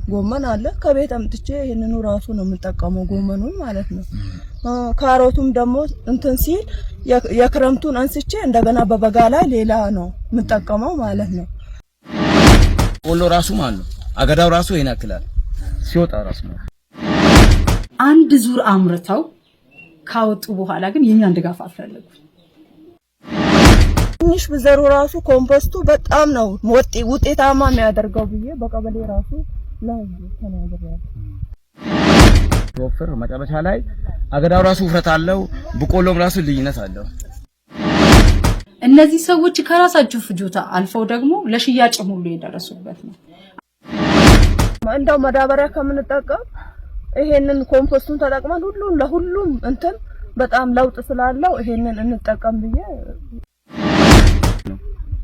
ጎመን አለ ከቤት አምጥቼ ይሄንኑ ራሱ ነው የምጠቀመው ጎመኑን ማለት ነው። ካሮቱም ደግሞ እንትን ሲል የክረምቱን አንስቼ እንደገና በበጋ ላይ ሌላ ነው የምጠቀመው ማለት ነው። ቆሎ ራሱ ማለት ነው አገዳው ራሱ ይናክላል ሲወጣ ራሱ ነው። አንድ ዙር አምርተው ካወጡ በኋላ ግን የኛን ድጋፍ አልፈለጉ። ትንሽ በዘሩ ራሱ ኮምፖስቱ በጣም ነው ውጤታማ የሚያደርገው ብዬ በቀበሌ ራሱ ለህዝብ ተናግሬያለሁ። ወፍር መጨረሻ ላይ አገዳው ራሱ ውፍረት አለው፣ በቆሎም ራሱ ልዩነት አለው። እነዚህ ሰዎች ከራሳቸው ፍጆታ አልፈው ደግሞ ለሽያጭ ሁሉ የደረሱበት ነው። እንደው ማዳበሪያ ከምንጠቀም ይሄንን ኮምፖስቱን ተጠቅመን ለሁሉም እንትን በጣም ለውጥ ስላለው ይሄንን እንጠቀም ብዬ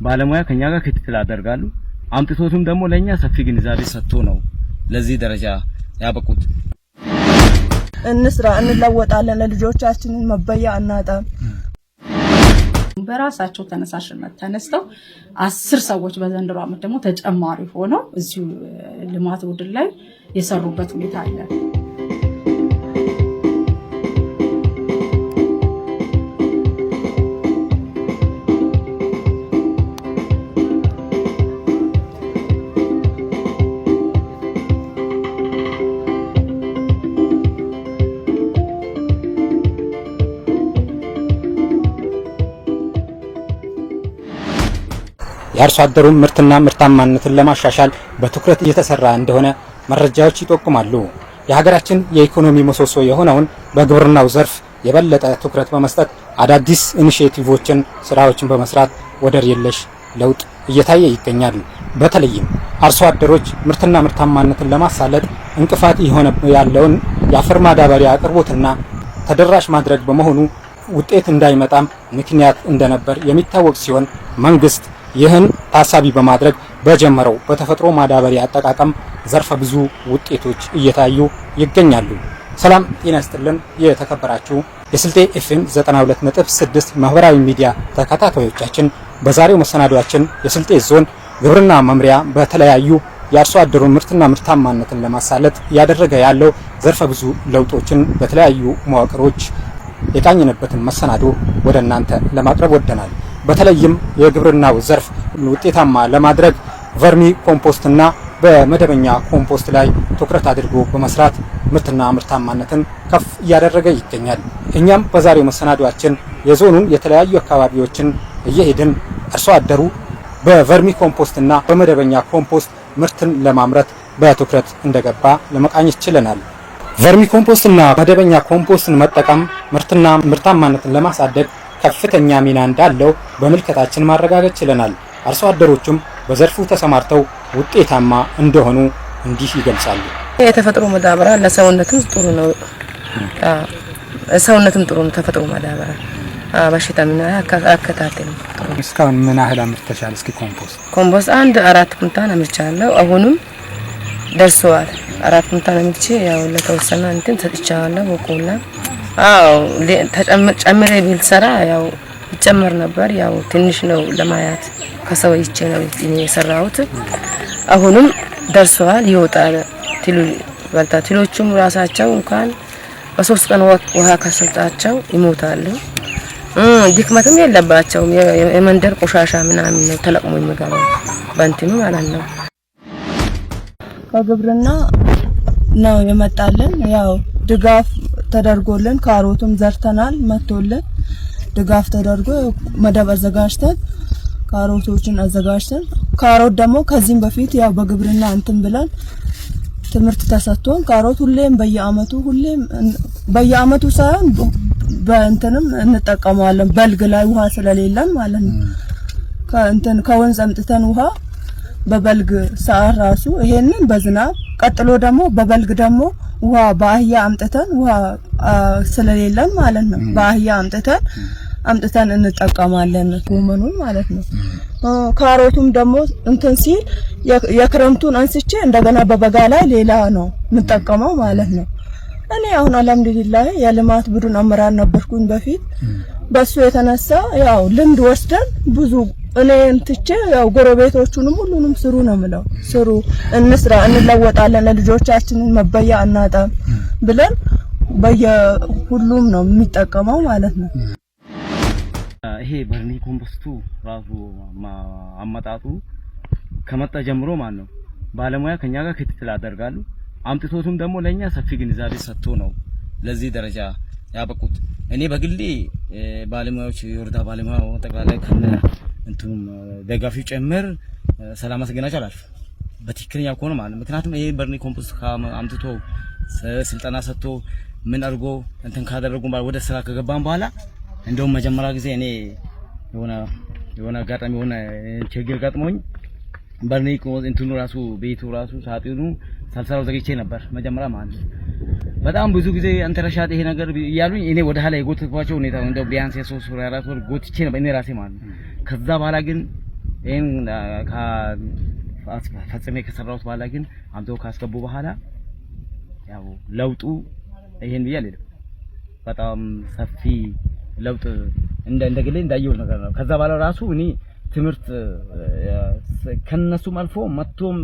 ባለሙያ ከኛ ጋር ክትትል አደርጋሉ። አምጥቶቱም ደግሞ ለኛ ሰፊ ግንዛቤ ሰጥቶ ነው ለዚህ ደረጃ ያበቁት። እንስራ እንለወጣለን፣ ለልጆቻችን መበያ እናጣም። በራሳቸው ተነሳሽነት ተነስተው 10 ሰዎች በዘንድሮ ዓመት ደግሞ ተጨማሪ ሆነው እዚሁ ልማት ቡድን ላይ የሰሩበት ሁኔታ አለ። የአርሶ አደሩን ምርትና ምርታማነትን ለማሻሻል በትኩረት እየተሰራ እንደሆነ መረጃዎች ይጠቁማሉ። የሀገራችን የኢኮኖሚ ምሰሶ የሆነውን በግብርናው ዘርፍ የበለጠ ትኩረት በመስጠት አዳዲስ ኢኒሼቲቮችን ስራዎችን በመስራት ወደር የለሽ ለውጥ እየታየ ይገኛል። በተለይም አርሶ አደሮች ምርትና ምርታማነትን ለማሳለጥ እንቅፋት የሆነ ያለውን የአፈር ማዳበሪያ አቅርቦትና ተደራሽ ማድረግ በመሆኑ ውጤት እንዳይመጣም ምክንያት እንደነበር የሚታወቅ ሲሆን መንግስት ይህን ታሳቢ በማድረግ በጀመረው በተፈጥሮ ማዳበሪያ አጠቃቀም ዘርፈ ብዙ ውጤቶች እየታዩ ይገኛሉ። ሰላም ጤና ይስጥልን። የተከበራችሁ የስልጤ ኤፍኤም 92.6 ማህበራዊ ሚዲያ ተከታታዮቻችን በዛሬው መሰናዶአችን የስልጤ ዞን ግብርና መምሪያ በተለያዩ የአርሶ አደሩን ምርትና ምርታማነትን ለማሳለጥ ያደረገ ያለው ዘርፈ ብዙ ለውጦችን በተለያዩ መዋቅሮች የቃኘንበትን መሰናዶ ወደ እናንተ ለማቅረብ ወደናል። በተለይም የግብርናው ዘርፍ ውጤታማ ለማድረግ ቨርሚ ኮምፖስትና በመደበኛ ኮምፖስት ላይ ትኩረት አድርጎ በመስራት ምርትና ምርታማነትን ከፍ እያደረገ ይገኛል። እኛም በዛሬው መሰናዶአችን የዞኑን የተለያዩ አካባቢዎችን እየሄድን አርሶ አደሩ በቨርሚ ኮምፖስትና በመደበኛ ኮምፖስት ምርትን ለማምረት በትኩረት እንደገባ ለመቃኘት ችለናል። ቨርሚ ኮምፖስትና መደበኛ ኮምፖስትን መጠቀም ምርትና ምርታማነትን ለማሳደግ ከፍተኛ ሚና እንዳለው በምልከታችን ማረጋገጥ ችለናል። አርሶ አደሮቹም በዘርፉ ተሰማርተው ውጤታማ እንደሆኑ እንዲህ ይገልጻሉ። የተፈጥሮ ማዳበሪያ ለሰውነትም ጥሩ ነው። ሰውነትም ጥሩ ነው። ተፈጥሮ ማዳበሪያ በሽታ ምን አከታተል እስካሁን ምን ያህል አምርተሻል? እስኪ ኮምፖስት አንድ 4 ኩንታል አምርቻለሁ። አሁንም ደርሷል። 4 ኩንታል አምርቼ ያው ለተወሰነ እንትን ሰጥቻለሁ። በቆላ ጨምሬ ቢልሰራ ያው ይጨመር ነበር። ያው ትንሽ ነው ለማያት ከሰው ይቼ ነው የሰራሁት። አሁንም ደርሷል። ይወጣል። ትሎቹም ራሳቸው እንኳን በ3 ቀን ውሃ ከሰጣቸው ይሞታሉ። ድክመትም የለባቸውም። የመንደር ቆሻሻ ምናምን ነው ተለቅሞ የሚገባው በእንትኑ ማለት ነው። ከግብርና ነው የመጣልን። ያው ድጋፍ ተደርጎልን ካሮቱም ዘርተናል መጥቶልን ድጋፍ ተደርጎ መደብ አዘጋጅተን ካሮቶችን አዘጋጅተን ካሮት ደግሞ ከዚህም በፊት ያው በግብርና እንትን ብለን ትምህርት ተሰጥቶን ካሮት ሁሌም በየአመቱ ሳይሆን በእንትንም እንጠቀመዋለን። በልግ ላይ ውሃ ስለሌለን ማለት ነው። ከወንዝ አምጥተን ውሃ በበልግ ሰዓት ራሱ ይሄንን በዝናብ ቀጥሎ ደግሞ በበልግ ደግሞ ውሃ በአህያ አምጥተን ውሃ ስለሌለን ማለት ነው በአህያ አምጥተን እንጠቀማለን ጎመኑን ማለት ነው። ካሮቱም ደግሞ እንትን ሲል የክረምቱን አንስቼ እንደገና በበጋ ላይ ሌላ ነው የምጠቀመው ማለት ነው። እኔ አሁን አልሐምዱሊላህ የልማት ቡድን አመራር ነበርኩኝ በፊት። በሱ የተነሳ ያው ልምድ ወስደን ብዙ እኔ እንትቼ ያው ጎረቤቶቹንም ሁሉንም ስሩ ነው የምለው። ስሩ፣ እንስራ፣ እንለወጣለን፣ ለልጆቻችን መበያ አናጣም ብለን በየሁሉም ነው የሚጠቀመው ማለት ነው። ይሄ በርኒ ኮምፖስቱ ራሱ አመጣጡ ከመጣ ጀምሮ ማለት ነው ባለሙያ ከኛ ጋር ክትትል አደርጋሉ። አምጥቶቱም ደግሞ ለኛ ሰፊ ግንዛቤ ሰጥቶ ነው ለዚህ ደረጃ ያበቁት። እኔ በግሌ ባለሙያዎች የወረዳ ባለሙያው ጠቅላላ ከነ እንቱም ደጋፊው ጨምር ሰላም አስገናቸው አላልፍ በትክክለኛ ከሆነ ማለት ምክንያቱም ይሄ በርኒ ኮምፖስት አምጥቶ ስልጠና ሰጥቶ ምን አድርጎ እንትን ካደረጉ ወደ ስራ ከገባን በኋላ እንደውም መጀመሪያ ጊዜ እኔ የሆነ አጋጣሚ የሆነ ችግር ገጥሞኝ በርኒ እንትኑ ራሱ ቤቱ ራሱ ሳጥኑ ሳልሰራው ዘግቼ ነበር መጀመሪያ ማለት በጣም ብዙ ጊዜ አንተራሻት ይሄ ነገር እያሉኝ እኔ ወደ ኋላ የጎተቷቸው ሁኔታ እንደው ቢያንስ የ3 ወር 4 ወር ጎትቼ ነበር እኔ ራሴ ማለት ከዛ በኋላ ግን ይሄን ፈጽሜ ከሰራሁት በኋላ ግን አምጥተው ካስገቡ በኋላ ያው ለውጡ ይሄን ብዬ አልሄድም። በጣም ሰፊ ለውጥ እንደግሌ እንዳየው ነገር ነው። ከዛ በኋላ ራሱ እኔ ትምህርት ከነሱም አልፎ መጥቶም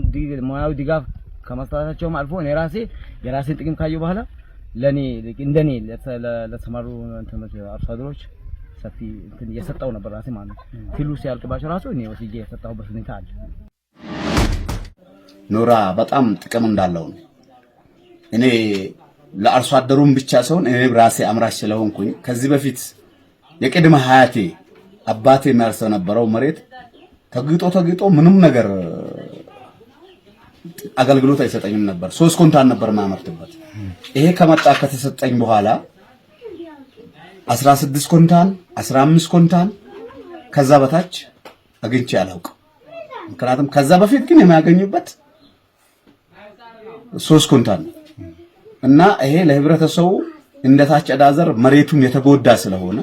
ሙያዊ ድጋፍ ከማስተዳደራቸውም አልፎ እኔ ራሴ የራሴን ጥቅም ካየሁ በኋላ ለኔ እንደኔ ለተማሩ አርሶ አደሮች ሰፊ እንትን እየሰጠው ነበር ራሴ ማለት ነው። ፊሉ ሲያልቅባቸው ራሱ እኔ ወስጄ የሰጠሁበት ሁኔታ አለ። ኖራ በጣም ጥቅም እንዳለው ነው። እኔ ለአርሶ አደሩም ብቻ ሳይሆን እኔ ራሴ አምራች ስለሆንኩኝ ከዚህ በፊት የቅድመ ሀያቴ አባቴ የሚያርሰው ነበረው መሬት ተግጦ ምንም ነገር አገልግሎት አይሰጠኝም ነበር። 3 ኩንታል ነበር ማመርትበት። ይሄ ከመጣ ከተሰጠኝ በኋላ 16 ኩንታል 15 ኩንታል ከዛ በታች አግኝቼ አላውቅም። ምክንያቱም ከዛ በፊት ግን የሚያገኙበት 3 ኩንታል እና ይሄ ለህብረተሰቡ እንደታች አዳዘር መሬቱም የተጎዳ ስለሆነ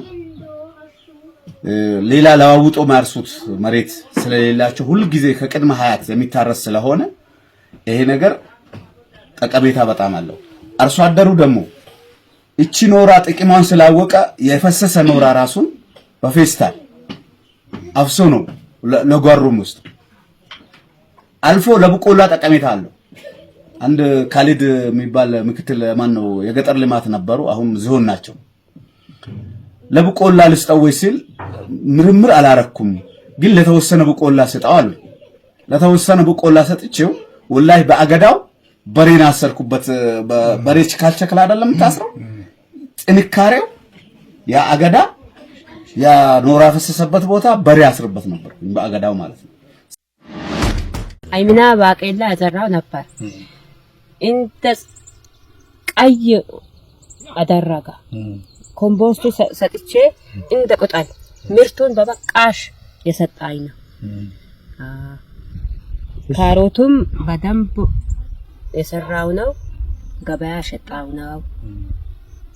ሌላ ለዋውጦ ማርሱት መሬት ስለሌላቸው ሁሉ ጊዜ ከቅድመ ሀያት የሚታረስ ስለሆነ ይሄ ነገር ጠቀሜታ በጣም አለው። አርሶ አደሩ ደግሞ እቺ ኖራ ጥቅሟን ስላወቀ የፈሰሰ ኖራ ራሱን በፌስታል አፍሶ ነው ለጓሩም ውስጥ አልፎ ለበቆላ ጠቀሜታ አለው። አንድ ካሊድ የሚባል ምክትል ማን ነው የገጠር ልማት ነበሩ፣ አሁን ዝሆን ናቸው። ለበቆላ ልስጠው ሲል ምርምር አላረኩም፣ ግን ለተወሰነ በቆላ ሰጣው። ለተወሰነ በቆላ ሰጥቼው ወላሂ በአገዳው በሬን አሰርኩበት። በሬች ካልቸክላ አይደለም ታስረው ጥንካሬው ያ አገዳ ያ ኖራ ፈሰሰበት ቦታ በሬ አስርበት ነበር በአገዳው ማለት ነው። አይምና ባቄላ ያዘራው ነበር እንደ ቀይ አደረጋ ኮምፖስቱ ሰጥቼ እንደ ቅጠል ምርቱን በበቃሽ የሰጣኝ ነው። ካሮቱም በደንብ የሰራው ነው። ገበያ ሸጣው ነው።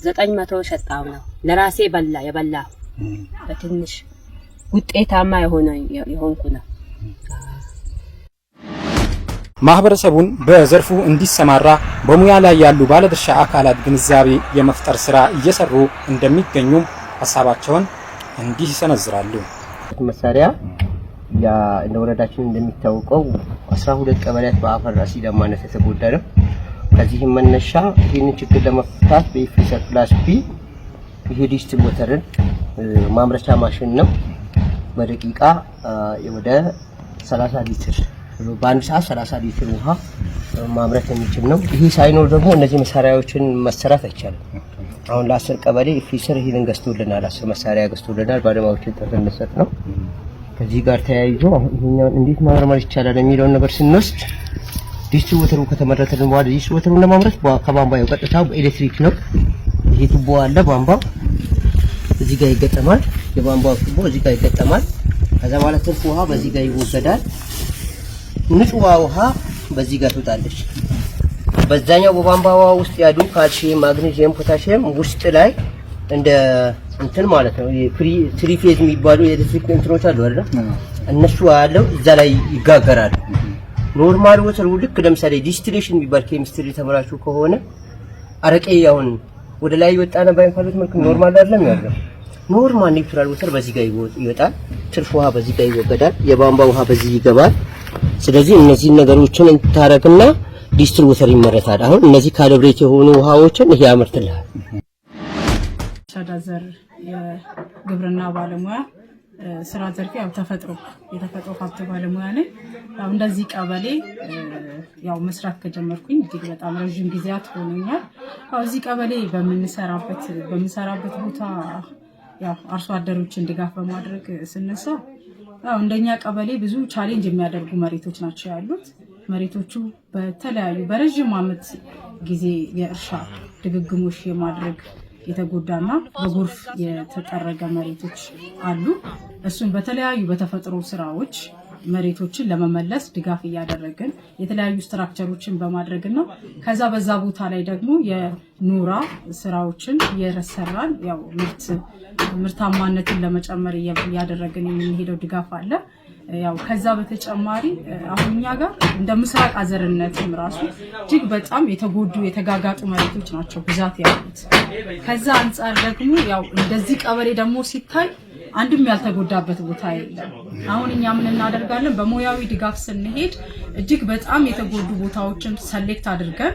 900 ሸጣው ነው። ለራሴ የበላው በትንሽ ውጤታማ የሆንኩ ነው። ማህበረሰቡን በዘርፉ እንዲሰማራ በሙያ ላይ ያሉ ባለድርሻ አካላት ግንዛቤ የመፍጠር ስራ እየሰሩ እንደሚገኙ ሐሳባቸውን እንዲህ ይሰነዝራሉ። መሳሪያ ያ ለወረዳችን እንደሚታወቀው 12 ቀበሌያት በአፈር አሲዳማነት የተጎዳ ነው። ከዚህም መነሻ ይህንን ችግር ለመፍታት በኢፍሪሰር ፕላስ ቢ ዲስትሪቢዩተርን ማምረቻ ማሽን ነው። በደቂቃ ወደ 30 ሊትር በአንድ ሰዓት 30 ሊትር ውሃ ማምረት የሚችል ነው። ይሄ ሳይኖር ደግሞ እነዚህ መሳሪያዎችን መሰራት አይቻልም። አሁን ለ10 ቀበሌ ኢፍሪሰር ይሄንን ገዝቶልናል፣ 10 መሳሪያ ገዝቶልናል። ባለሙያዎችን ተፈንሰጥ ነው። ከዚህ ጋር ተያይዞ አሁን ይሄኛውን እንዴት ማመርመር ይቻላል የሚለውን ነገር ስንወስድ ዲስትሪቢዩተሩ ከተመረተልን በኋላ ዲስትሪቢዩተሩን ለማምረት ከቧንቧ ቀጥታው በኤሌክትሪክ ነው። ይሄ ቱቦ አለ፣ ቧንቧው እዚህ ጋር ይገጠማል። የቧንቧው ቱቦ እዚህ ጋር ይገጠማል። ከዛ በኋላ ትርፍ ውሃ በዚህ ጋር ይወገዳል። ንጹህ ውሃ በዚህ ጋር ትወጣለች። በዛኛው በቧንቧው ውስጥ ያሉ ካልሲየም፣ ማግኔዚየም፣ ፖታሺየም ውስጥ ላይ እንደ እንትን ማለት ነው ትሪ ፌዝ የሚባሉ የኤሌክትሪክ እንትኖች አሉ አይደል? እነሱ ያለው እዛ ላይ ይጋገራሉ። ኖርማል ወተር ልክ ለምሳሌ ዲስቲሌሽን የሚባል ኬሚስትሪ ተመራችሁ ከሆነ አረቄ አሁን ወደ ላይ ይወጣና ባይንፋሎት መልኩ ኖርማል አይደለም ያለው። ኖርማል ኔቹራል ወተር በዚህ ጋር ይወጣል። ትርፍ ውሃ በዚህ ጋር ይወገዳል። የቧንቧ ውሃ በዚህ ይገባል። ስለዚህ እነዚህ ነገሮችን እንታረግና ዲስትል ወተር ይመረታል። አሁን እነዚህ ካሊብሬት የሆኑ ውሃዎችን ይሄ ያመርትልሃል። ሻዳዘር የግብርና ባለሙያ ስራ ዘርፍ ያው የተፈጥሮ ሀብት ባለሙያ ነኝ። ያው እንደዚህ ቀበሌ ያው መስራት ከጀመርኩኝ እጅግ በጣም ረጅም ጊዜያት ሆኖኛል። ያው እዚህ ቀበሌ በምሰራበት ቦታ ያው አርሶ አደሮችን ድጋፍ በማድረግ ስነሳ ያው እንደኛ ቀበሌ ብዙ ቻሌንጅ የሚያደርጉ መሬቶች ናቸው ያሉት። መሬቶቹ በተለያዩ በረጅም ዓመት ጊዜ የእርሻ ድግግሞሽ የማድረግ የተጎዳና በጎርፍ የተጠረገ መሬቶች አሉ። እሱን በተለያዩ በተፈጥሮ ስራዎች መሬቶችን ለመመለስ ድጋፍ እያደረግን የተለያዩ ስትራክቸሮችን በማድረግና ከዛ በዛ ቦታ ላይ ደግሞ የኖራ ስራዎችን እየሰራን ያው ምርታማነትን ለመጨመር እያደረግን የምንሄደው ድጋፍ አለ። ያው ከዛ በተጨማሪ አሁን እኛ ጋር እንደ ምስራቅ አዘርነትም ራሱ እጅግ በጣም የተጎዱ የተጋጋጡ መሬቶች ናቸው ብዛት ያሉት። ከዛ አንጻር ደግሞ ያው እንደዚህ ቀበሌ ደግሞ ሲታይ አንድም ያልተጎዳበት ቦታ የለም። አሁን እኛ ምን እናደርጋለን? በሙያዊ ድጋፍ ስንሄድ እጅግ በጣም የተጎዱ ቦታዎችን ሰሌክት አድርገን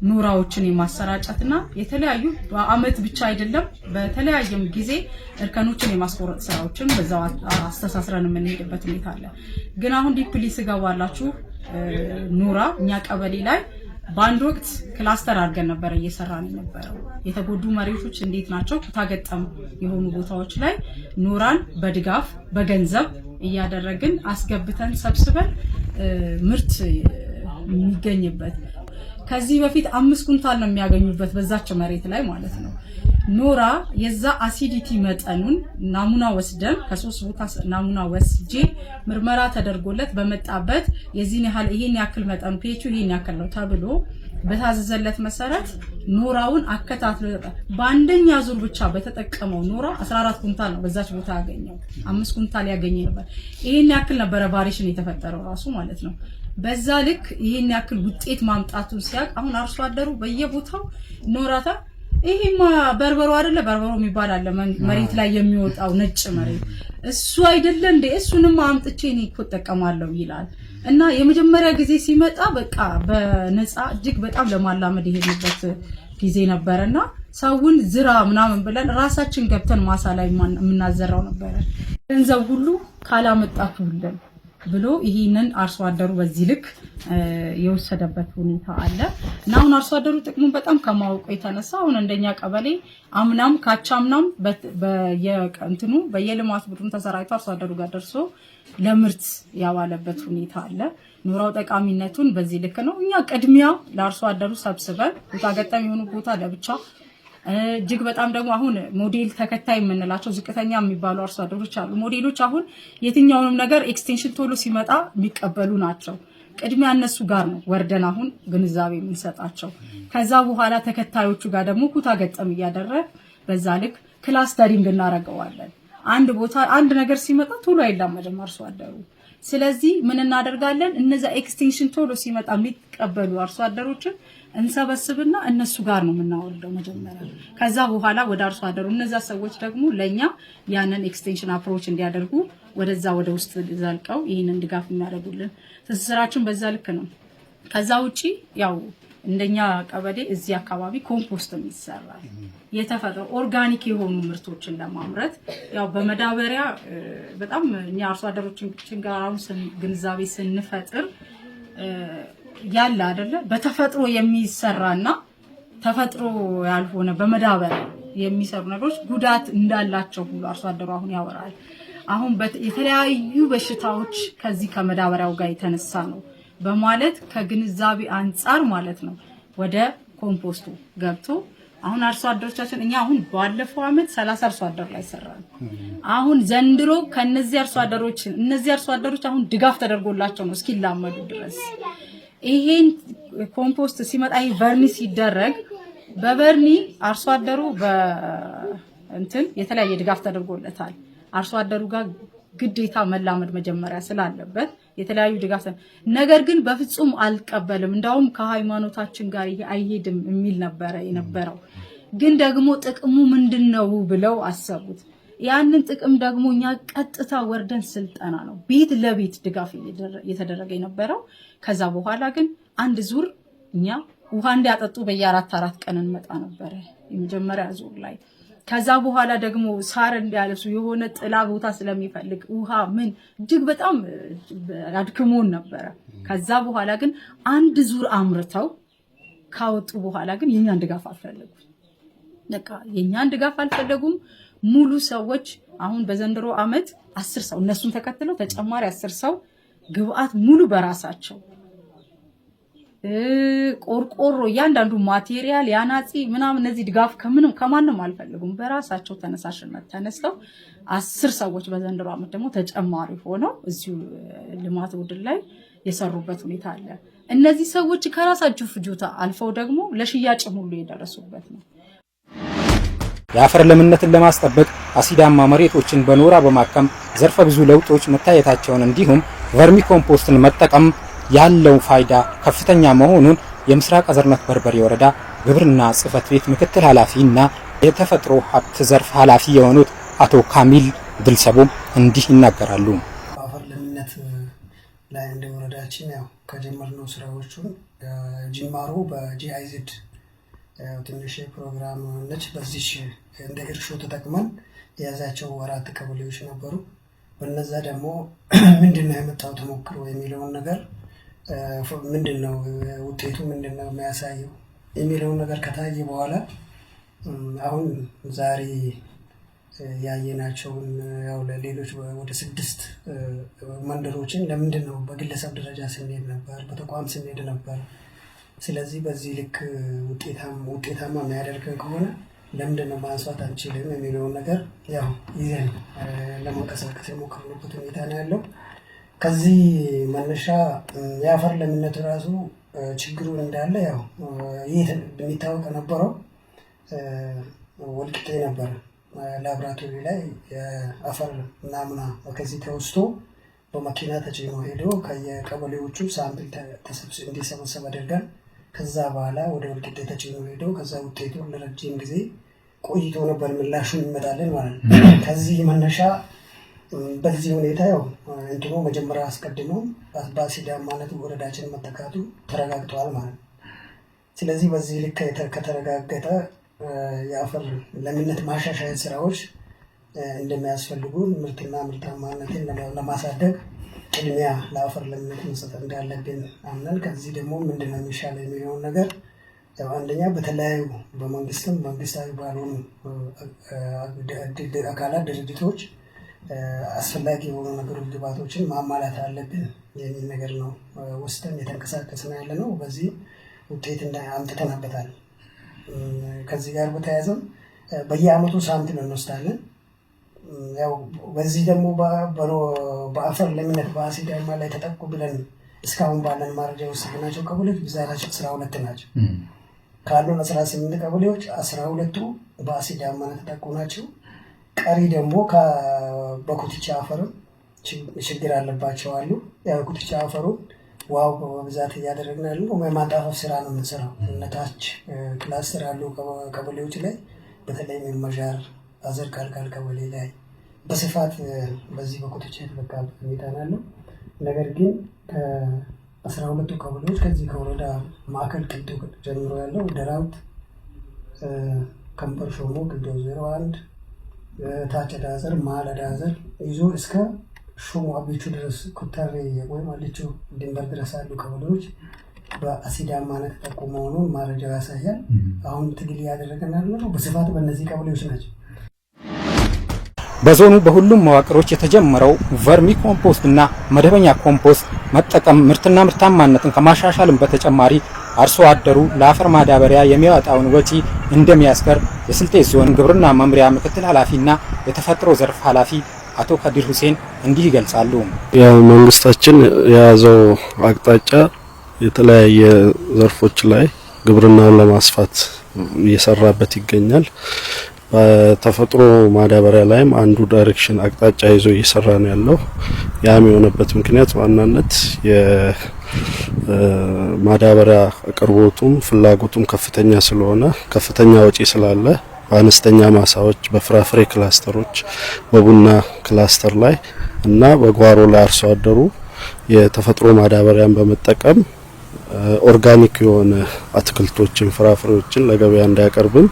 ኖራዎችን የማሰራጨትና የተለያዩ በአመት ብቻ አይደለም በተለያየም ጊዜ እርከኖችን የማስቆረጥ ስራዎችን በዛው አስተሳስረን የምንሄድበት ሁኔታ አለ። ግን አሁን ዲፕሊ ስገባላችሁ ኖራ እኛ ቀበሌ ላይ በአንድ ወቅት ክላስተር አድርገን ነበር እየሰራን የነበረው። የተጎዱ መሬቶች እንዴት ናቸው ኩታገጠም የሆኑ ቦታዎች ላይ ኖራን በድጋፍ በገንዘብ እያደረግን አስገብተን ሰብስበን ምርት የሚገኝበት ከዚህ በፊት 5 ኩንታል ነው የሚያገኙበት በዛች መሬት ላይ ማለት ነው። ኖራ የዛ አሲዲቲ መጠኑን ናሙና ወስደን ከ3 ቦታ ናሙና ወስጄ ምርመራ ተደርጎለት በመጣበት የዚህን ያህል ይሄን ያክል መጠኑ ፒኤቹ ይሄን ያክል ነው ተብሎ በታዘዘለት መሰረት ኖራውን አከታትሎ በአንደኛ ዙር ብቻ በተጠቀመው ኖራ 14 ኩንታል ነው በዛች ቦታ ያገኘው። 5 ኩንታል ያገኘ ነበር። ይሄን ያክል ነበር ቫሪዬሽን የተፈጠረው ራሱ ማለት ነው። በዛ ልክ ይሄን ያክል ውጤት ማምጣቱን ሲያቅ አሁን አርሶ አደሩ በየቦታው ኖራታ ይሄማ በርበሮ አይደለ በርበሮ የሚባል አለ መሬት ላይ የሚወጣው ነጭ መሬት እሱ አይደለ እንዴ እሱንም አምጥቼ እኔ እኮ ተጠቀማለሁ ይላል። እና የመጀመሪያ ጊዜ ሲመጣ በቃ በነፃ እጅግ በጣም ለማላመድ ይሄድበት ጊዜ ነበርና ሰውን ዝራ ምናምን ብለን ራሳችን ገብተን ማሳ ላይ የምናዘራው ነበር። ገንዘብ ሁሉ ካላመጣችሁልን ብሎ ይሄንን አርሶ አደሩ በዚህ ልክ የወሰደበት ሁኔታ አለ። እና አሁን አርሶ አደሩ ጥቅሙን በጣም ከማወቁ የተነሳ አሁን እንደኛ ቀበሌ አምናም ካቻምናም በየቀንትኑ በየልማት ቡድን ተሰራይቶ አርሶ አደሩ ጋር ደርሶ ለምርት ያዋለበት ሁኔታ አለ። ኑራው ጠቃሚነቱን በዚህ ልክ ነው። እኛ ቅድሚያ ለአርሶ አደሩ ሰብስበን ቦታ ገጠም የሆኑ ቦታ ለብቻ እጅግ በጣም ደግሞ አሁን ሞዴል ተከታይ የምንላቸው ዝቅተኛ የሚባሉ አርሶ አደሮች አሉ። ሞዴሎች አሁን የትኛውንም ነገር ኤክስቴንሽን ቶሎ ሲመጣ የሚቀበሉ ናቸው። ቅድሚያ እነሱ ጋር ነው ወርደን አሁን ግንዛቤ የምንሰጣቸው። ከዛ በኋላ ተከታዮቹ ጋር ደግሞ ኩታ ገጠም እያደረግ በዛ ልክ ክላስተሪንግ እናደርገዋለን። አንድ ቦታ አንድ ነገር ሲመጣ ቶሎ አይላመድም አርሶ አደሩ። ስለዚህ ምን እናደርጋለን? እነዛ ኤክስቴንሽን ቶሎ ሲመጣ የሚቀበሉ አርሶ አደሮችን እንሰበስብና እነሱ ጋር ነው የምናወርደው መጀመሪያ። ከዛ በኋላ ወደ አርሶ አደሩ እነዛ ሰዎች ደግሞ ለኛ ያንን ኤክስቴንሽን አፕሮች እንዲያደርጉ ወደዛ ወደ ውስጥ ዘልቀው ይሄንን ድጋፍ የሚያደርጉልን ትስስራችን በዛ ልክ ነው። ከዛ ውጪ ያው እንደኛ ቀበሌ እዚህ አካባቢ ኮምፖስት ይሰራል። የተፈጥሮ ኦርጋኒክ የሆኑ ምርቶችን ለማምረት ያው በመዳበሪያ በጣም እኛ አርሶ አደሮችን ጋር አሁን ግንዛቤ ስንፈጥር ያለ አይደለ በተፈጥሮ የሚሰራና ተፈጥሮ ያልሆነ በመዳበሪያ የሚሰሩ ነገሮች ጉዳት እንዳላቸው ሁሉ አርሶ አደሩ አሁን ያወራል። አሁን የተለያዩ በሽታዎች ከዚህ ከመዳበሪያው ጋር የተነሳ ነው በማለት ከግንዛቤ አንፃር ማለት ነው ወደ ኮምፖስቱ ገብቶ አሁን አርሶ አደሮቻችን እኛ አሁን ባለፈው አመት 30 አርሶ አደር ላይ ሰራን። አሁን ዘንድሮ ከነዚህ አርሶ አደሮች እነዚህ አርሶ አደሮች አሁን ድጋፍ ተደርጎላቸው ነው እስኪላመዱ ድረስ ይሄን ኮምፖስት ሲመጣ ይሄ ቨርኒ ሲደረግ በቨርኒ አርሶ አደሩ በእንትን የተለያየ ድጋፍ ተደርጎለታል። አርሶ አደሩ ጋር ግዴታ መላመድ መጀመሪያ ስላለበት የተለያዩ ድጋፍ ነገር ግን በፍጹም አልቀበልም እንዳውም ከሃይማኖታችን ጋር ይሄ አይሄድም የሚል ነበር የነበረው። ግን ደግሞ ጥቅሙ ምንድነው ብለው አሰቡት። ያንን ጥቅም ደግሞ እኛ ቀጥታ ወርደን ስልጠና ነው ቤት ለቤት ድጋፍ እየተደረገ የነበረው። ከዛ በኋላ ግን አንድ ዙር እኛ ውሃ እንዲያጠጡ በየ4 ቀን እንመጣ ነበር የመጀመሪያ ዙር ላይ። ከዛ በኋላ ደግሞ ሳር እንዲያለሱ የሆነ ጥላ ቦታ ስለሚፈልግ ውሃ ምን እጅግ በጣም አድክሞን ነበር። ከዛ በኋላ ግን አንድ ዙር አምርተው ካወጡ በኋላ ግን የኛን ድጋፍ አልፈለጉም። በቃ የኛን ድጋፍ አልፈለጉም። ሙሉ ሰዎች አሁን በዘንድሮ አመት 10 ሰው እነሱን ተከትለው ተጨማሪ 10 ሰው ግብአት ሙሉ በራሳቸው ቆርቆሮ ያንዳንዱ ማቴሪያል ያናጺ ምናምን እነዚህ ድጋፍ ከማንም አልፈልጉም። በራሳቸው ተነሳሽነት ተነስተው 10 ሰዎች በዘንድሮ አመት ደግሞ ተጨማሪ ሆነው እዚሁ ልማት ቡድን ላይ የሰሩበት ሁኔታ አለ። እነዚህ ሰዎች ከራሳቸው ፍጆታ አልፈው ደግሞ ለሽያጭ ሁሉ የደረሱበት ነው። የአፈር ለምነትን ለማስጠበቅ አሲዳማ መሬቶችን በኖራ በማከም ዘርፈ ብዙ ለውጦች መታየታቸውን እንዲሁም ቨርሚ ኮምፖስትን መጠቀም ያለው ፋይዳ ከፍተኛ መሆኑን የምስራቅ አዘርነት በርበሬ ወረዳ ግብርና ጽሕፈት ቤት ምክትል ኃላፊና የተፈጥሮ ሀብት ዘርፍ ኃላፊ የሆኑት አቶ ካሚል ድልሰቦም እንዲህ ይናገራሉ። አፈር ለምነት ላይ እንደ ወረዳችን ያው ከጀመርነው ስራዎቹን ጅማሮ በጂአይዜድ ትንሽ ፕሮግራም ነች። በዚህ እንደ እርሾ ተጠቅመን የያዛቸው 4 ቀበሌዎች ነበሩ። በነዛ ደግሞ ምንድነው የመጣው ተሞክሮ የሚለውን ነገር ምንድነው ውጤቱ ምንድነው የሚያሳየው የሚለውን ነገር ከታየ በኋላ አሁን ዛሬ ያየናቸውን ያው ለሌሎች ወደ 6 መንደሮችን ለምንድነው በግለሰብ ደረጃ ስንሄድ ነበር፣ በተቋም ስንሄድ ነበር። ስለዚህ በዚህ ልክ ውጤታማ የሚያደርግ ከሆነ ለምንድነው ማንሳት አንችልም የሚለውን ነገር ያው ይዘን ለመንቀሳቀስ የሞከርንበት ሁኔታ ነው ያለው። ከዚህ መነሻ የአፈር ለምነት ራሱ ችግሩ እንዳለ ያው ይህ የሚታወቅ ነበረው ወልቂጤ ነበር። ላብራቶሪ ላይ የአፈር ናሙና ከዚህ ተወስዶ በመኪና ተጭኖ ሄዶ ከየቀበሌዎቹ ሳምፕል እንዲሰበሰብ አድርገን ከዛ በኋላ ወደ ወልቂጤ ተጭኖ ሄዶ ከዛ ውጤቱ ለረጅም ጊዜ ቆይቶ ነበር ምላሹ ይመጣልን ማለት ነው። ከዚህ መነሻ በዚህ ሁኔታ ያው እንትኑ መጀመሪያ አስቀድሞ በአሲዳማነት ወረዳችን መጠቃቱ ተረጋግጧል ማለት ነው። ስለዚህ በዚህ ልክ ከተረጋገጠ የአፈር ለምነት ማሻሻያ ስራዎች እንደሚያስፈልጉ ምርትና ምርታማነትን ለማሳደግ ቅድሚያ ለአፈር ለምነት መስጠት እንዳለብን አምነን ከዚህ ደግሞ ምንድነው የሚሻለው የሚለውን ነገር ያው አንደኛ በተለያዩ በመንግስትም መንግስታዊ ባልሆኑ አካላት ድርጅቶች አስፈላጊ የሆኑ ነገሮች ግብዓቶችን ማሟላት አለብን የሚል ነገር ነው ወስደን የተንቀሳቀስን ያለ ነው። በዚህ ውጤት አምጥተንበታል። ከዚህ ጋር በተያያዘም በየአመቱ ሳምፕል እንወስዳለን። ያው በዚህ ደግሞ በአፈር ለምነት በአሲዳማ ላይ ተጠቁ ብለን እስካሁን ባለን መረጃ ወሰድናቸው ቀበሌዎች ብዛታቸው 12 ናቸው። ካሉን 18 ቀበሌዎች 12ቱ በአሲዳማነት ተጠቁ ናቸው። ቀሪ ደግሞ በኩትቻ አፈርም ችግር አለባቸው አሉ። ያው ኩትቻ አፈሩን ዋው በብዛት እያደረግን ያለው የማጣፈፍ ስራ ነው የምንሰራው። እነታች ክላስተር አሉ ቀበሌዎች ላይ በተለይ መዣር አዘር ካልካል ቀበሌ ላይ በስፋት በዚህ በኩትቻ የተበቃ ሁኔታ ነው። ነገር ግን ከ12ቱ ቀበሌዎች ከዚህ ከወረዳ ማዕከል ቅዶ ጀምሮ ያለው ደራውት፣ ከምበር ሾሞ፣ ቅዶ 01 ታች ዳዘር ማለ ዳዘር ይዞ እስከ ሹሙ አብቹ ድረስ ኩታሬ ወይም አልቹ ድንበር ድረስ ያሉ ቀበሌዎች በአሲዳማነት ተጠቁ መሆኑን መረጃው ያሳያል። አሁን ትግል ያደረገን ያለው በስፋት በእነዚህ ቀበሌዎች ናቸው። በዞኑ በሁሉም መዋቅሮች የተጀመረው ቨርሚ ኮምፖስት እና መደበኛ ኮምፖስት መጠቀም ምርትና ምርታማነትን ከማሻሻልም በተጨማሪ አርሶ አደሩ ለአፈር ማዳበሪያ የሚያወጣውን ወጪ እንደሚያስቀር የስልጤ ዞን ግብርና መምሪያ ምክትል ኃላፊና የተፈጥሮ ዘርፍ ኃላፊ አቶ ከዲር ሁሴን እንዲህ ይገልጻሉ። መንግስታችን የያዘው አቅጣጫ የተለያየ ዘርፎች ላይ ግብርናውን ለማስፋት እየሰራበት ይገኛል። በተፈጥሮ ማዳበሪያ ላይም አንዱ ዳይሬክሽን አቅጣጫ ይዞ እየሰራ ነው ያለው። ያም የሆነበት ምክንያት ዋናነት የማዳበሪያ አቅርቦቱም ፍላጎቱም ከፍተኛ ስለሆነ ከፍተኛ ወጪ ስላለ በአነስተኛ ማሳዎች፣ በፍራፍሬ ክላስተሮች፣ በቡና ክላስተር ላይ እና በጓሮ ላይ አርሶ አደሩ የተፈጥሮ ማዳበሪያን በመጠቀም ኦርጋኒክ የሆነ አትክልቶችን ፍራፍሬዎችን ለገበያ እንዲያቀርብም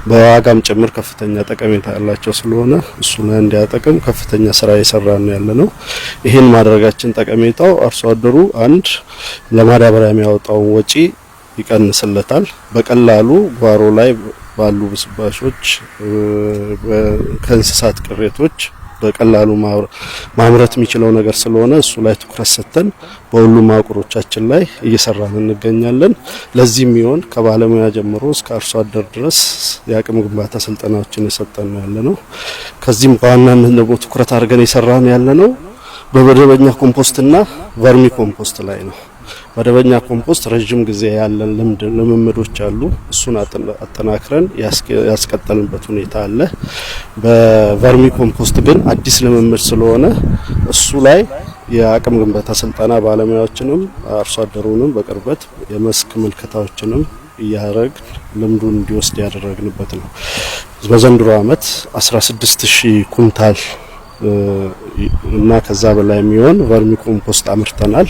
በዋጋም ጭምር ከፍተኛ ጠቀሜታ ያላቸው ስለሆነ እሱ ላይ እንዲያጠቅም ከፍተኛ ስራ እየሰራን ያለነው። ይሄን ማድረጋችን ጠቀሜታው አርሶ አደሩ አንድ ለማዳበሪያ የሚያወጣውን ወጪ ይቀንስለታል። በቀላሉ ጓሮ ላይ ባሉ ብስባሾች ከእንስሳት ቅሬቶች በቀላሉ ማምረት የሚችለው ነገር ስለሆነ እሱ ላይ ትኩረት ሰጥተን በሁሉም ማቁሮቻችን ላይ እየሰራን እንገኛለን። ለዚህም ይሆን ከባለሙያ ጀምሮ እስከ አርሶ አደር ድረስ የአቅም ግንባታ ስልጠናዎችን እየሰጠን ያለነው። ከዚህም በዋናነት ደግሞ ትኩረት አድርገን እየሰራን ያለነው በመደበኛ ኮምፖስትና ቨርሚ ኮምፖስት ላይ ነው። መደበኛ ኮምፖስት ረጅም ጊዜ ያለን ልምምዶች አሉ። እሱን አጠናክረን ያስቀጠልንበት ሁኔታ አለ። በቨርሚ ኮምፖስት ግን አዲስ ልምምድ ስለሆነ እሱ ላይ የአቅም ግንባታ ስልጠና ባለሙያዎችንም አርሶ አደሩንም በቅርበት የመስክ ምልከታዎችንም እያደረግን ልምዱን እንዲወስድ ያደረግንበት ነው። በዘንድሮ ዓመት 16000 ኩንታል እና ከዛ በላይ የሚሆን ቨርሚ ኮምፖስት አምርተናል።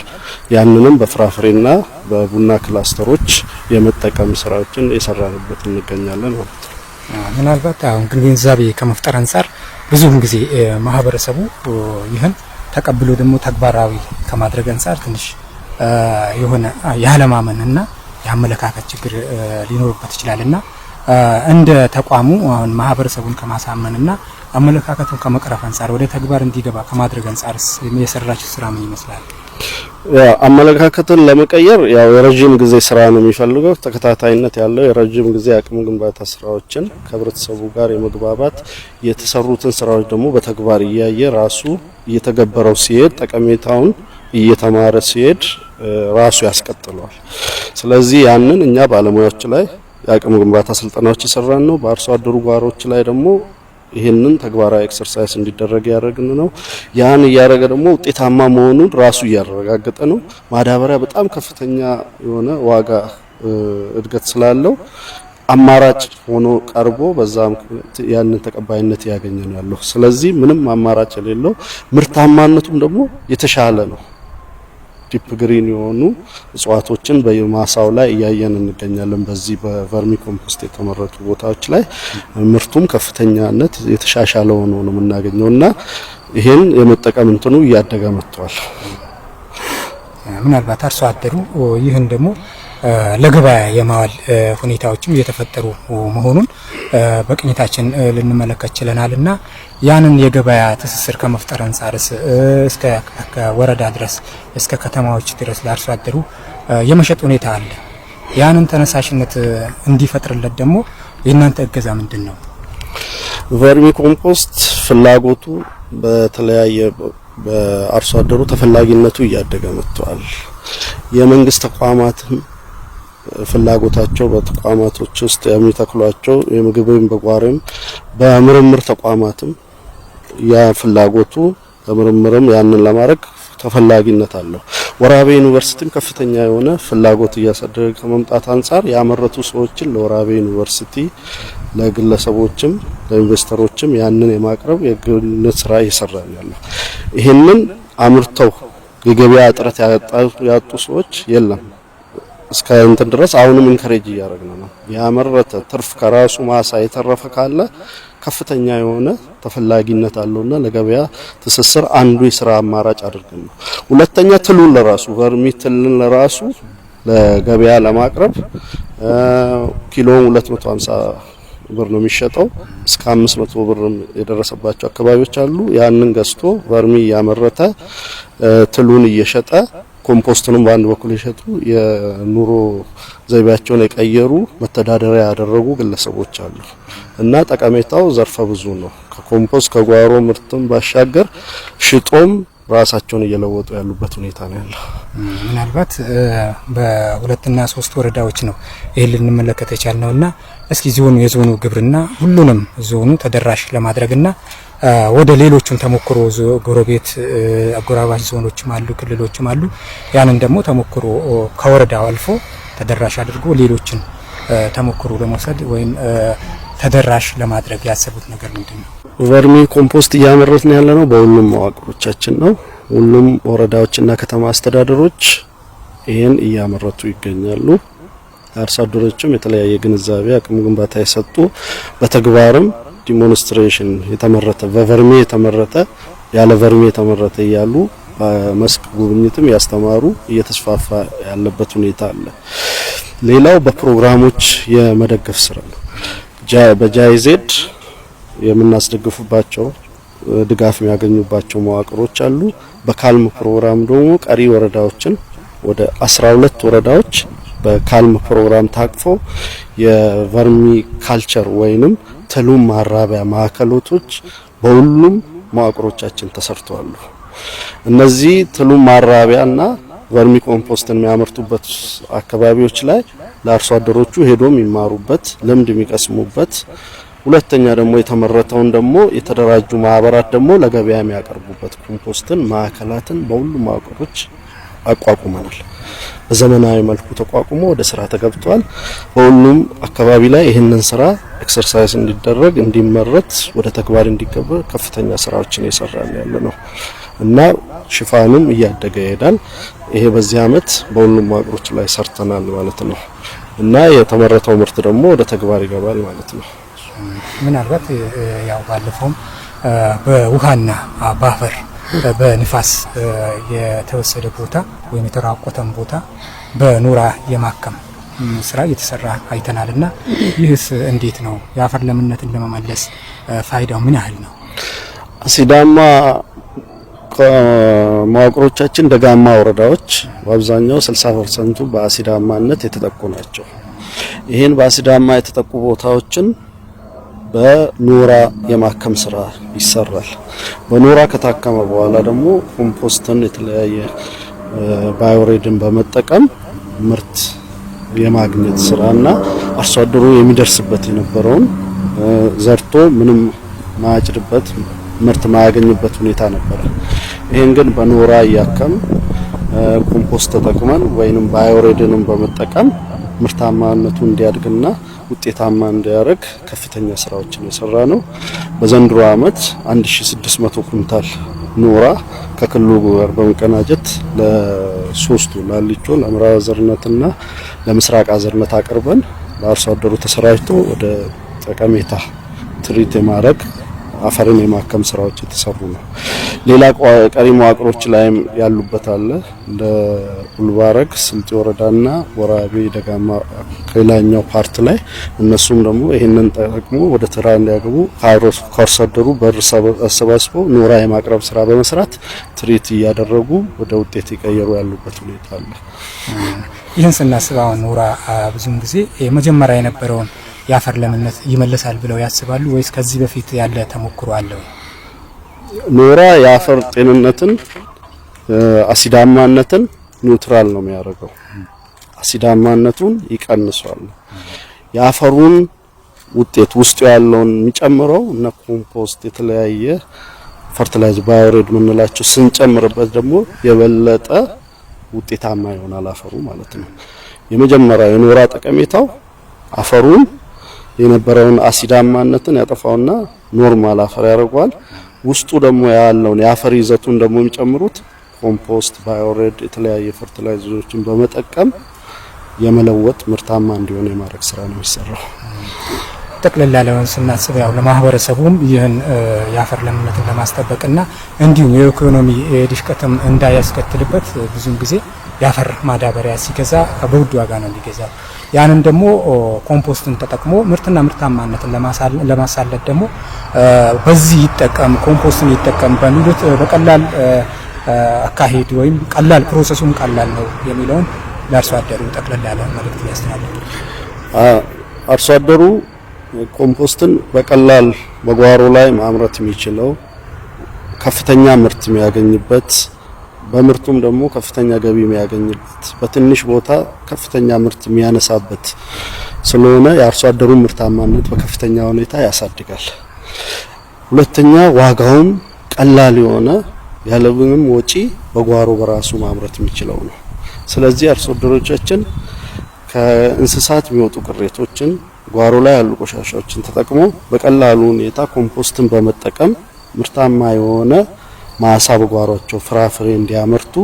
ያንንም በፍራፍሬና በቡና ክላስተሮች የመጠቀም ስራዎችን እየሰራንበት እንገኛለን ማለት ነው። ምናልባት አሁን ግንዛቤ ከመፍጠር አንፃር ብዙውን ጊዜ ማህበረሰቡ ይህን ተቀብሎ ደግሞ ተግባራዊ ከማድረግ አንፃር ትንሽ የሆነ ያለማመንና የአመለካከት ችግር ሊኖርበት ይችላልና እንደ ተቋሙ አሁን ማህበረሰቡን ከማሳመንና አመለካከቱን ከመቅረፍ አንፃር ወደ ተግባር እንዲገባ ከማድረግ አንፃርስ የሰራችሁ ስራ ምን ይመስላል? አመለካከትን ለመቀየር ያው የረጅም ጊዜ ስራ ነው የሚፈልገው። ተከታታይነት ያለው የረጅም ጊዜ አቅም ግንባታ ስራዎችን ከህብረተሰቡ ጋር የመግባባት የተሰሩትን ስራዎች ደግሞ በተግባር እያየ ራሱ እየተገበረው ሲሄድ ጠቀሜታውን እየተማረ ሲሄድ ራሱ ያስቀጥለዋል። ስለዚህ ያንን እኛ ባለሙያዎች ላይ የአቅም ግንባታ ስልጠናዎች እየሰራን ነው። በአርሶ አደሩ ጓሮች ላይ ደግሞ ይሄንን ተግባራዊ ኤክሰርሳይዝ እንዲደረግ ያደረግን ነው። ያን እያደረገ ደግሞ ውጤታማ መሆኑን ራሱ እያረጋገጠ ነው። ማዳበሪያ በጣም ከፍተኛ የሆነ ዋጋ እድገት ስላለው አማራጭ ሆኖ ቀርቦ በዛም ያንን ተቀባይነት ያገኘ ነው ያለው። ስለዚህ ምንም አማራጭ የሌለው ምርታማነቱም ደግሞ የተሻለ ነው። ዲፕ ግሪን የሆኑ እጽዋቶችን በማሳው ላይ እያየን እንገኛለን። በዚህ በቨርሚ ኮምፖስት የተመረጡ ቦታዎች ላይ ምርቱም ከፍተኛነት የተሻሻለ ሆኖ ነው የምናገኘውና ይሄን የመጠቀም እንትኑ እያደገ መጥቷል። ምናልባት አርሶ አደሩ ይህን ደግሞ ለገበያ የማዋል ሁኔታዎችም እየተፈጠሩ መሆኑን በቅኝታችን ልንመለከት ችለናልና ያንን የገበያ ትስስር ከመፍጠር አንፃርስ እስከ ወረዳ ድረስ እስከ ከተማዎች ድረስ ለአርሶ አደሩ የመሸጥ ሁኔታ አለ። ያንን ተነሳሽነት እንዲፈጥርለት ደግሞ የእናንተ እገዛ ምንድን ነው? ቨርሚ ኮምፖስት ፍላጎቱ በተለያየ በአርሶ አደሩ ተፈላጊነቱ እያደገ መጥቷል። የመንግስት ተቋማትም ፍላጎታቸው በተቋማቶች ውስጥ የሚተክሏቸው የምግብን በጓሮም በምርምር ተቋማትም ያ ፍላጎቱ በምርምርም ያንን ለማድረግ ተፈላጊነት አለው። ወራቤ ዩኒቨርሲቲም ከፍተኛ የሆነ ፍላጎት እያሳደገ ከመምጣት አንፃር ያመረቱ ሰዎችን ለወራቤ ዩኒቨርሲቲ ለግለሰቦችም ለኢንቨስተሮችም ያንን የማቅረብ የግንኙነት ስራ እየሰራን ያለው። ይሄንን አምርተው የገበያ እጥረት ያጡ ሰዎች የለም እስከ እንትን ድረስ አሁንም ኢንከሬጅ እያደረግን ነው። ያመረተ ትርፍ ከራሱ ማሳ የተረፈ ካለ ከፍተኛ የሆነ ተፈላጊነት አለውና ለገበያ ትስስር አንዱ የስራ አማራጭ አድርገን ነው። ሁለተኛ ትሉን ለራሱ ቨርሚ ትልን ለራሱ ለገበያ ለማቅረብ ኪሎውን 250 ብር ነው የሚሸጠው። እስከ 500 ብር የደረሰባቸው አካባቢዎች አሉ። ያንን ገዝቶ ቨርሚ ያመረተ ትሉን እየሸጠ ኮምፖስቱንም በአንድ በኩል የሸጡ የኑሮ ዘይቤያቸውን የቀየሩ መተዳደሪያ ያደረጉ ግለሰቦች አሉ እና ጠቀሜታው ዘርፈ ብዙ ነው። ከኮምፖስት ከጓሮ ምርትም ባሻገር ሽጦም ራሳቸውን እየለወጡ ያሉበት ሁኔታ ነው ያለው። ምናልባት በሁለትና 3 ወረዳዎች ነው ይሄን ልንመለከት የቻልነውና እስኪ የዞኑ ግብርና ሁሉንም ዞኑ ተደራሽ ለማድረግና ወደ ሌሎቹን ተሞክሮ ጎረቤት አጎራባች ዞኖችም አሉ ክልሎችም አሉ ያንን ደግሞ ተሞክሮ ከወረዳው አልፎ ተደራሽ አድርጎ ሌሎችን ተሞክሮ ለመውሰድ ወይም ተደራሽ ለማድረግ ያሰቡት ነገር ምንድነው? ቨርሚ ኮምፖስት እያመረትን ያለነው በሁሉም መዋቅሮቻችን ነው። ሁሉም ወረዳዎችና ከተማ አስተዳደሮች ይሄን እያመረቱ ይገኛሉ። አርሶ አደሮችም የተለያየ ግንዛቤ አቅም ግንባታ የሰጡ በተግባርም ዲሞንስትሬሽን የተመረተ በቨርሚ የተመረተ ያለ ቨርሚ የተመረተ እያሉ በመስክ ጉብኝትም ያስተማሩ እየተስፋፋ ያለበት ሁኔታ አለ። ሌላው በፕሮግራሞች የመደገፍ ስራ ነው። በጃይዜድ የምናስደግፉባቸው ድጋፍ የሚያገኙባቸው መዋቅሮች አሉ። በካልም ፕሮግራም ደግሞ ቀሪ ወረዳዎችን ወደ 12 ወረዳዎች በካልም ፕሮግራም ታቅፎ የቨርሚ ካልቸር ወይንም ትሉም ማራቢያ ማዕከሎች በሁሉም መዋቅሮቻችን ተሰርተዋል። እነዚህ ትሉም ማራቢያና ቨርሚ ኮምፖስትን የሚያመርቱበት አካባቢዎች ላይ ለአርሶ አደሮቹ ሄዶም የሚማሩበት ልምድ የሚቀስሙበት፣ ሁለተኛ ደግሞ የተመረተውን ደግሞ የተደራጁ ማህበራት ደግሞ ለገበያ የሚያቀርቡበት ኮምፖስትን ማዕከላትን በሁሉም መዋቅሮች አቋቁመናል። በዘመናዊ መልኩ ተቋቁሞ ወደ ስራ ተገብቷል። በሁሉም አካባቢ ላይ ይህንን ስራ ኤክሰርሳይዝ እንዲደረግ እንዲመረት ወደ ተግባር እንዲገባ ከፍተኛ ስራዎችን እየሰራን ያለ ነው እና ሽፋኑም እያደገ ይሄዳል። ይሄ በዚህ አመት በሁሉም መዋቅሮች ላይ ሰርተናል ማለት ነው እና የተመረተው ምርት ደግሞ ወደ ተግባር ይገባል ማለት ነው። ምናልባት ያው ባለፈውም በውሃና በአፈር በንፋስ የተወሰደ ቦታ ወይም የተራቆተን ቦታ በኖራ የማከም ስራ እየተሰራ አይተናልና ይህስ እንዴት ነው? የአፈር ለምነትን ለመመለስ ፋይዳው ምን ያህል ነው? አሲዳማ መዋቅሮቻችን ደጋማ ወረዳዎች በአብዛኛው 60% በአሲዳማነት የተጠቁ ናቸው። ይሄን በአሲዳማ የተጠቁ ቦታዎችን በኖራ የማከም ስራ ይሰራል። በኖራ ከታከመ በኋላ ደግሞ ኮምፖስትን የተለያየ ባዮሬድን በመጠቀም ምርት የማግኘት ስራና አርሶ አደሩ የሚደርስበት የነበረውን ዘርቶ ምንም ማያጭድበት ምርት ማያገኝበት ሁኔታ ነበር። ይሄን ግን በኖራ ያከም ኮምፖስት ተጠቅመን ወይንም ባዮሬድንን በመጠቀም ምርታማነቱ እንዲያድግና ውጤታማ እንዲያደርግ ከፍተኛ ስራዎችን የሰራ ነው። በዘንድሮ አመት 1600 ኩንታል ኖራ ከክልሉ ጋር በመቀናጀት ለሶስቱ ላሊቾ፣ ለምዕራብ አዘርነትና ለምስራቅ አዘርነት አቅርበን ለአርሶ አደሩ ተሰራጭቶ ወደ ጠቀሜታ ትሪት የማድረግ አፈርን የማከም ስራዎች የተሰሩ ነው። ሌላ ቀሪ መዋቅሮች ላይም ያሉበት አለ። እንደ ኡልባረግ፣ ስልጤ ወረዳና ወራቤ ደጋማ ከላኛው ፓርት ላይ እነሱም ደግሞ ይሄንን ተጠቅሞ ወደ ተራ እንዲያገቡ ከአርሶ አደሩ በር አሰባስበው ኖራ የማቅረብ ስራ በመስራት ትሪት እያደረጉ ወደ ውጤት ይቀየሩ ያሉበት ሁኔታ አለ። ይህን ስናስብ አሁን ኖራ ብዙም ጊዜ የመጀመሪያ የነበረውን የአፈር ለምነት ይመለሳል ብለው ያስባሉ ወይስ ከዚህ በፊት ያለ ተሞክሮ አለው? ኖራ የአፈር ጤንነትን አሲዳማነትን ኒውትራል ነው የሚያደርገው። አሲዳማነቱን ይቀንሷል። የአፈሩን ውጤት ውስጡ ያለውን የሚጨምረው እና ኮምፖስት የተለያየ ፈርቲላይዝ ባዮሬድ ምንላቸው ስንጨምርበት ደግሞ የበለጠ ውጤታማ ይሆናል አፈሩ ማለት ነው። የመጀመሪያው የኖራ ጠቀሜታው አፈሩን የነበረውን አሲዳማነትን ያጠፋውና ኖርማል አፈር ያደርገዋል። ውስጡ ደግሞ ያለውን የአፈር ይዘቱን ደግሞ የሚጨምሩት ኮምፖስት፣ ባዮሬድ የተለያየ ፈርቲላይዘሮችን በመጠቀም የመለወጥ ምርታማ እንዲሆን የማድረግ ስራ ነው የሚሰራው። ጠቅለል ያለውን ስናስብ ያው ለማህበረሰቡም ይህን የአፈር ለምነትን ለማስጠበቅና እንዲሁም የኢኮኖሚ ድሽቀትም እንዳያስከትልበት ብዙም ጊዜ የአፈር ማዳበሪያ ሲገዛ በውድ ዋጋ ነው የሚገዛው። ያንን ደግሞ ኮምፖስትን ተጠቅሞ ምርትና ምርታማነትን ለማሳለጥ ደግሞ በዚህ ይጠቀም ኮምፖስትን ይጠቀም በሚሉት በቀላል አካሄድ ወይም ቀላል ፕሮሰሱም ቀላል ነው የሚለውን ለአርሶ አደሩ ጠቅለል ያለ መልእክት ያስተላልፋል። አርሶ አደሩ ኮምፖስትን በቀላል በጓሮ ላይ ማምረት የሚችለው ከፍተኛ ምርት የሚያገኝበት በምርቱም ደግሞ ከፍተኛ ገቢ የሚያገኝበት በትንሽ ቦታ ከፍተኛ ምርት የሚያነሳበት ስለሆነ የአርሶ አደሩን ምርታማነት በከፍተኛ ሁኔታ ያሳድጋል። ሁለተኛ ዋጋውም ቀላል የሆነ ያለምንም ወጪ በጓሮ በራሱ ማምረት የሚችለው ነው። ስለዚህ አርሶ አደሮቻችን ከእንስሳት የሚወጡ ቅሬቶችን ጓሮ ላይ ያሉ ቆሻሻዎችን ተጠቅሞ በቀላሉ ሁኔታ ኮምፖስትን በመጠቀም ምርታማ የሆነ ማሳ በጓሯቸው ፍራፍሬ እንዲያመርቱ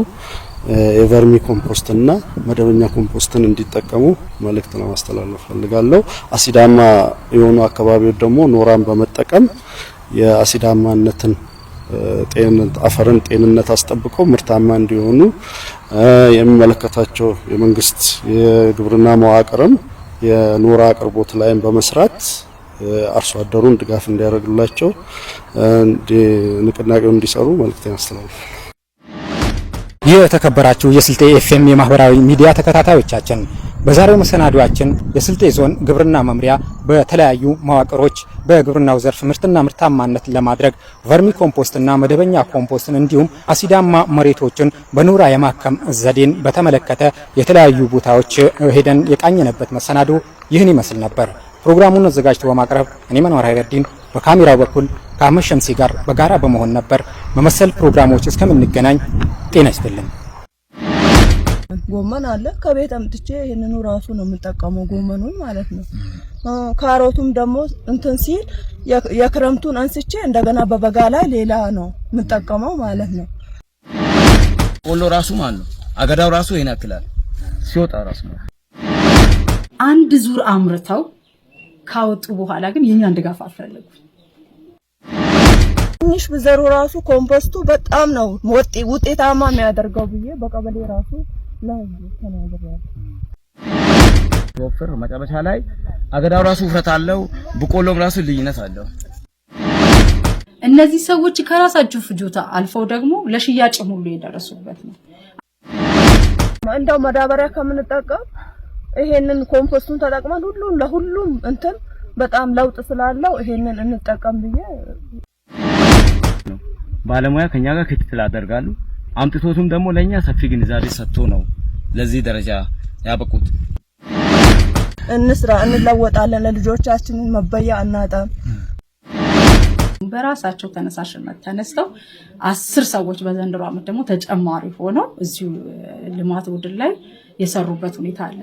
የቨርሚ ኮምፖስትና መደበኛ ኮምፖስትን እንዲጠቀሙ መልእክት ለማስተላለፍ ፈልጋለሁ። አሲዳማ የሆኑ አካባቢዎች ደግሞ ኖራን በመጠቀም የአሲዳማነትን አፈርን ጤንነት አስጠብቀው ምርታማ እንዲሆኑ የሚመለከታቸው የመንግስት የግብርና መዋቅርም የኖራ አቅርቦት ላይም በመስራት አርሶ አደሩን ድጋፍ እንዲያደርግላቸው ንቅናቄውን እንዲሰሩ መልእክቴን አስተላልፋለሁ። የተከበራችሁ የስልጤ ኤፍኤም የማህበራዊ ሚዲያ ተከታታዮቻችን በዛሬው መሰናዷችን የስልጤ ዞን ግብርና መምሪያ በተለያዩ መዋቅሮች በግብርናው ዘርፍ ምርትና ምርታማነት ለማድረግ ቨርሚ ኮምፖስትና መደበኛ ኮምፖስትን እንዲሁም አሲዳማ መሬቶችን በኖራ የማከም ዘዴን በተመለከተ የተለያዩ ቦታዎች ሄደን የቃኘንበት መሰናዶ ይህን ይመስል ነበር። ፕሮግራሙን አዘጋጅቶ በማቅረብ እኔ መንዋር ሀይረዲን በካሜራው በኩል ከአህመድ ሸምሲ ጋር በጋራ በመሆን ነበር። በመሰል ፕሮግራሞች እስከምንገናኝ ጤና ይስጥልን። ጎመን አለ ከቤት አምጥቼ ይሄንኑ ራሱ ነው የምጠቀመው ጎመኑን ማለት ነው። ካሮቱም ደግሞ እንትን ሲል የክረምቱን አንስቼ እንደገና በበጋ ላይ ሌላ ነው የምጠቀመው ማለት ነው። ቆሎ ራሱ ማለት ነው አገዳው ራሱ ይናክላል ሲወጣ ራሱ ነው። አንድ ዙር አምርተው ካወጡ በኋላ ግን የኛን ድጋፍ አልፈለጉም። ትንሽ ብዘሩ ራሱ ኮምፖስቱ በጣም ነው ውጤታማ የሚያደርገው ብዬ በቀበሌ ራሱ ለህዝብ ተናግሬያለሁ። ወፍር መጨረሻ ላይ አገዳው ራሱ ውፍረት አለው፣ በቆሎም ራሱ ልዩነት አለው። እነዚህ ሰዎች ከራሳቸው ፍጆታ አልፈው ደግሞ ለሽያጭ ሁሉ የደረሱበት ነው። እንደው መዳበሪያ ከምንጠቀም ይሄንን ኮምፖስቱን ተጠቅመን ለሁሉም እንትን በጣም ለውጥ ስላለው ይሄንን እንጠቀም ብዬ ባለሙያ ከኛ ጋር ክትትል አደርጋሉ። አምጥቶቱም ደግሞ ለኛ ሰፊ ግንዛቤ ሰጥቶ ነው ለዚህ ደረጃ ያበቁት። እንስራ፣ እንለወጣለን፣ ለልጆቻችን መበያ እናጣም። በራሳቸው ተነሳሽነት ተነስተው 10 ሰዎች በዘንድሮ ዓመት ደግሞ ተጨማሪ ሆነው እዚሁ ልማት ቡድን ላይ የሰሩበት ሁኔታ አለ።